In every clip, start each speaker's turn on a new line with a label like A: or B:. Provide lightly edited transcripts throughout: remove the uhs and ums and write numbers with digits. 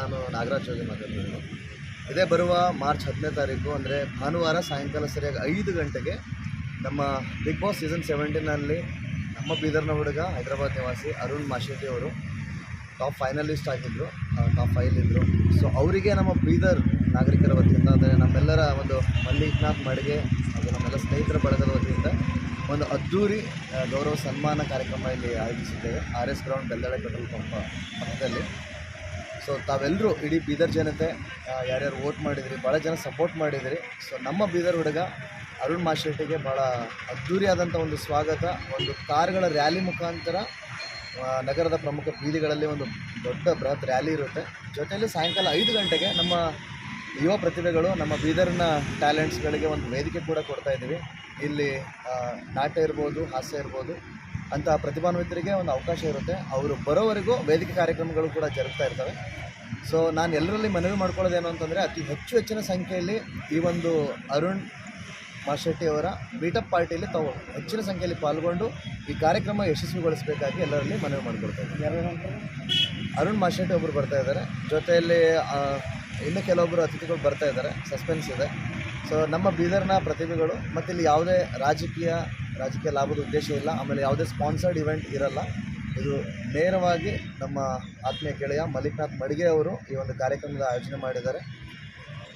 A: ನಾನು ನಾಗರಾಜ್ ಜೋಗಿ ಮಾತಾಡ್ತಿದ್ದೀನಿ. ಇದೇ ಬರುವ ಮಾರ್ಚ್ 10ನೇ ತಾರೀಕು ಅಂದರೆ ಭಾನುವಾರ ಸಾಯಂಕಾಲ ಸರಿಯಾಗಿ 5 ಗಂಟೆಗೆ ನಮ್ಮ ಬಿಗ್ ಬಾಸ್ ಸೀಸನ್ 17ನಲ್ಲಿ ನಮ್ಮ ಬೀದರ್ನ ಹುಡುಗ ಹೈದರಾಬಾದ್ ನಿವಾಸಿ ಅರುಣ್ ಮಾಶೆಟ್ಟಿ ಅವರು ಟಾಪ್ ಫೈನಲಿಸ್ಟ್ ಆಗಿದ್ದರು, ಟಾಪ್ 5 ಇದ್ದರು. ಸೊ ಅವರಿಗೆ ನಮ್ಮ ಬೀದರ್ ನಾಗರಿಕರ ವತಿಯಿಂದ ಅಂದರೆ ನಮ್ಮೆಲ್ಲರ ಒಂದು ಮಲ್ಲಿಕನಾಥ್ ಮಡಿಗೆ ಹಾಗೂ ನಮ್ಮೆಲ್ಲ ಸ್ನೇಹಿತರ ಬಳಗದ ವತಿಯಿಂದ ಒಂದು ಅದ್ಧೂರಿ ಗೌರವ ಸನ್ಮಾನ ಕಾರ್ಯಕ್ರಮ ಇಲ್ಲಿ ಆಯೋಜಿಸಿದ್ದೇವೆ RS ಗ್ರೌಂಡ್ ಬೆಲ್ದಳೆ ಪೆಟ್ರೋಲ್ ಪಂಪ್ ಪಕ್ಕದಲ್ಲಿ. ಸೊ ತಾವೆಲ್ಲರೂ ಇಡೀ ಬೀದರ್ ಜನತೆ ಯಾರ್ಯಾರು ವೋಟ್ ಮಾಡಿದಿರಿ, ಭಾಳ ಜನ ಸಪೋರ್ಟ್ ಮಾಡಿದಿರಿ. ಸೊ ನಮ್ಮ ಬೀದರ್ ಹುಡುಗ ಅರುಣ್ ಮಾಶೆಟ್ಟಿಗೆ ಭಾಳ ಅದ್ಧೂರಿಯಾದಂಥ ಒಂದು ಸ್ವಾಗತ, ಒಂದು ಕಾರ್ಗಳ ರ್ಯಾಲಿ ಮುಖಾಂತರ ನಗರದ ಪ್ರಮುಖ ಬೀದಿಗಳಲ್ಲಿ ಒಂದು ದೊಡ್ಡ ಬೃಹತ್ ರ್ಯಾಲಿ ಇರುತ್ತೆ. ಜೊತೆಯಲ್ಲಿ ಸಾಯಂಕಾಲ 5 ಗಂಟೆಗೆ ನಮ್ಮ ಯುವ ಪ್ರತಿಭೆಗಳು, ನಮ್ಮ ಬೀದರ್ನ ಟ್ಯಾಲೆಂಟ್ಸ್ಗಳಿಗೆ ಒಂದು ವೇದಿಕೆ ಕೂಡ ಕೊಡ್ತಾ ಇದ್ದೀವಿ. ಇಲ್ಲಿ ನಾಟ್ಯ ಇರ್ಬೋದು, ಹಾಸ್ಯ ಇರ್ಬೋದು, ಅಂಥ ಪ್ರತಿಭಾನ್ವಿತರಿಗೆ ಒಂದು ಅವಕಾಶ ಇರುತ್ತೆ. ಅವರು ಬರೋವರೆಗೂ ವೇದಿಕೆ ಕಾರ್ಯಕ್ರಮಗಳು ಕೂಡ ಜರುಗ್ತಾ ಇರ್ತವೆ. ಸೊ ನಾನು ಎಲ್ಲರಲ್ಲಿ ಮನವಿ ಮಾಡ್ಕೊಳ್ಳೋದೇನು ಅಂತಂದರೆ, ಅತಿ ಹೆಚ್ಚಿನ ಸಂಖ್ಯೆಯಲ್ಲಿ ಈ ಒಂದು ಅರುಣ್ ಮಾಶೆಟ್ಟಿ ಅವರ ಮೀಟಪ್ ಪಾರ್ಟಿಯಲ್ಲಿ ತಾವು ಹೆಚ್ಚಿನ ಸಂಖ್ಯೆಯಲ್ಲಿ ಪಾಲ್ಗೊಂಡು ಈ ಕಾರ್ಯಕ್ರಮ ಯಶಸ್ವಿಗೊಳಿಸಬೇಕಾಗಿ ಎಲ್ಲರಲ್ಲಿ ಮನವಿ ಮಾಡಿಕೊಡ್ತಾ ಇದ್ದಾರೆ. ಅರುಣ್ ಮಾಶೆಟ್ಟಿ ಒಬ್ಬರು ಬರ್ತಾ ಇದ್ದಾರೆ, ಜೊತೆಯಲ್ಲಿ ಇನ್ನು ಕೆಲವೊಬ್ಬರು ಅತಿಥಿಗಳು ಬರ್ತಾ ಇದ್ದಾರೆ, ಸಸ್ಪೆನ್ಸ್ ಇದೆ. ಸೊ ನಮ್ಮ ಬೀದರ್ನ ಪ್ರತಿಭೆಗಳು, ಮತ್ತು ಇಲ್ಲಿ ಯಾವುದೇ ರಾಜಕೀಯ ಲಾಭದ ಉದ್ದೇಶ ಇಲ್ಲ, ಆಮೇಲೆ ಯಾವುದೇ ಸ್ಪಾನ್ಸರ್ಡ್ ಇವೆಂಟ್ ಇರಲ್ಲ. ಇದು ನೇರವಾಗಿ ನಮ್ಮ ಆತ್ಮೀಯ ಗೆಳೆಯ ಮಲ್ಲಿಕನಾಥ್ ಮಡಿಗೆ ಅವರು ಈ ಒಂದು ಕಾರ್ಯಕ್ರಮದ ಆಯೋಜನೆ ಮಾಡಿದ್ದಾರೆ.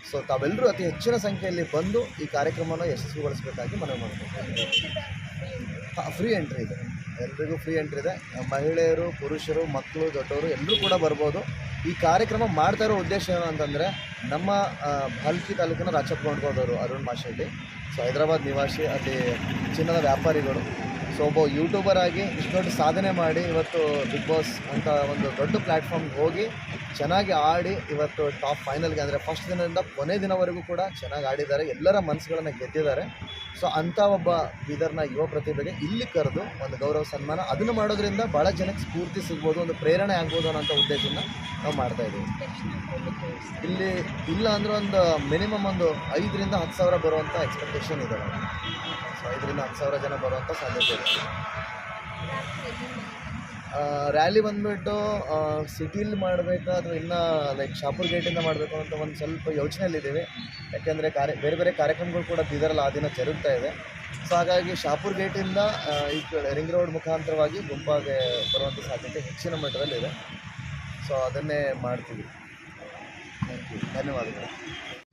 A: ಸೊ ತಾವೆಲ್ಲರೂ ಅತಿ ಹೆಚ್ಚಿನ ಸಂಖ್ಯೆಯಲ್ಲಿ ಬಂದು ಈ ಕಾರ್ಯಕ್ರಮವನ್ನು ಯಶಸ್ವಿಗೊಳಿಸಬೇಕಾಗಿ ಮನವಿ ಮಾಡ್ತಾರೆ. ಫ್ರೀ ಎಂಟ್ರಿ ಇದೆ, ಎಲ್ರಿಗೂ ಫ್ರೀ ಎಂಟ್ರಿ ಇದೆ. ಮಹಿಳೆಯರು, ಪುರುಷರು, ಮಕ್ಕಳು, ದೊಡ್ಡವರು ಎಲ್ಲರೂ ಕೂಡ ಬರ್ಬೋದು. ಈ ಕಾರ್ಯಕ್ರಮ ಮಾಡ್ತಾ ಇರೋ ಉದ್ದೇಶ ಏನು ಅಂತಂದರೆ, ನಮ್ಮ ಭಾಲ್ಕಿ ತಾಲೂಕಿನ ರಾಚಪ್ಪಗೊಂಡ್ಕೋದವರು ಅರುಣ್ ಮಾಶೆಟ್ಟಿ, ಸೊ ಹೈದರಾಬಾದ್ ನಿವಾಸಿ, ಅಲ್ಲಿ ಚಿನ್ನದ ವ್ಯಾಪಾರಿಗಳು. ಸೊ ಒಬ್ಬ ಯೂಟ್ಯೂಬರ್ ಆಗಿ ಇಷ್ಟು ದೊಡ್ಡ ಸಾಧನೆ ಮಾಡಿ ಇವತ್ತು ಬಿಗ್ ಬಾಸ್ ಅಂತ ಒಂದು ದೊಡ್ಡ ಪ್ಲ್ಯಾಟ್ಫಾರ್ಮ್ಗೆ ಹೋಗಿ ಚೆನ್ನಾಗಿ ಆಡಿ ಇವತ್ತು ಟಾಪ್ ಫೈನಲ್ಗೆ, ಅಂದರೆ ಫಸ್ಟ್ ದಿನದಿಂದ ಕೊನೆ ದಿನವರೆಗೂ ಕೂಡ ಚೆನ್ನಾಗಿ ಆಡಿದ್ದಾರೆ, ಎಲ್ಲರ ಮನಸ್ಸುಗಳನ್ನು ಗೆದ್ದಿದ್ದಾರೆ. ಸೊ ಅಂಥ ಒಬ್ಬ ಬೀದರ್ನ ಯುವ ಪ್ರತಿಭೆಗೆ ಇಲ್ಲಿ ಕರೆದು ಒಂದು ಗೌರವ ಸನ್ಮಾನ, ಅದನ್ನು ಮಾಡೋದ್ರಿಂದ ಭಾಳ ಜನಕ್ಕೆ ಸ್ಫೂರ್ತಿ ಸಿಗ್ಬೋದು, ಒಂದು ಪ್ರೇರಣೆ ಆಗ್ಬೋದು ಅನ್ನೋಂಥ ಉದ್ದೇಶದಿಂದ ನಾವು ಮಾಡ್ತಾಯಿದ್ದೀವಿ. ಇಲ್ಲಿ ಇಲ್ಲ ಅಂದರೆ ಒಂದು ಮಿನಿಮಮ್ ಒಂದು 5 ರಿಂದ 10 ಸಾವಿರ ಬರುವಂಥ ಎಕ್ಸ್ಪೆಕ್ಟೇಷನ್ ಇದೆ. ಸೊ 5 ರಿಂದ 10 ಸಾವಿರ ಜನ ಬರುವಂಥ ಸಾಧ್ಯತೆ ಇದೆ. ರ್ಯಾಲಿ ಬಂದುಬಿಟ್ಟು ಸಿಟಿಲಿ ಮಾಡಬೇಕಾ ಅಥವಾ ಇನ್ನೂ ಲೈಕ್ ಶಾಪುರ್ ಗೇಟಿಂದ ಮಾಡಬೇಕು ಅಂತ ಒಂದು ಸ್ವಲ್ಪ ಯೋಚನೆಯಲ್ಲಿದ್ದೀವಿ. ಯಾಕೆಂದರೆ ಬೇರೆ ಬೇರೆ ಕಾರ್ಯಕ್ರಮಗಳು ಕೂಡ ಬೀದರಲ್ಲಿ ಆ ದಿನ ಜರುಗ್ತಾ ಇದೆ. ಸೊ ಹಾಗಾಗಿ ಶಾಪುರ್ ಗೇಟಿಂದ ಈ ಕಡೆ ರಿಂಗ್ ರೋಡ್ ಮುಖಾಂತರವಾಗಿ ಗುಂಪಾಗೆ ಬರುವಂಥ ಸಾಧ್ಯತೆ ಹೆಚ್ಚಿನ ಮಟ್ಟದಲ್ಲಿದೆ. ಸೊ ಅದನ್ನೇ ಮಾಡ್ತೀವಿ. ಥ್ಯಾಂಕ್ ಯು, ಧನ್ಯವಾದಗಳು.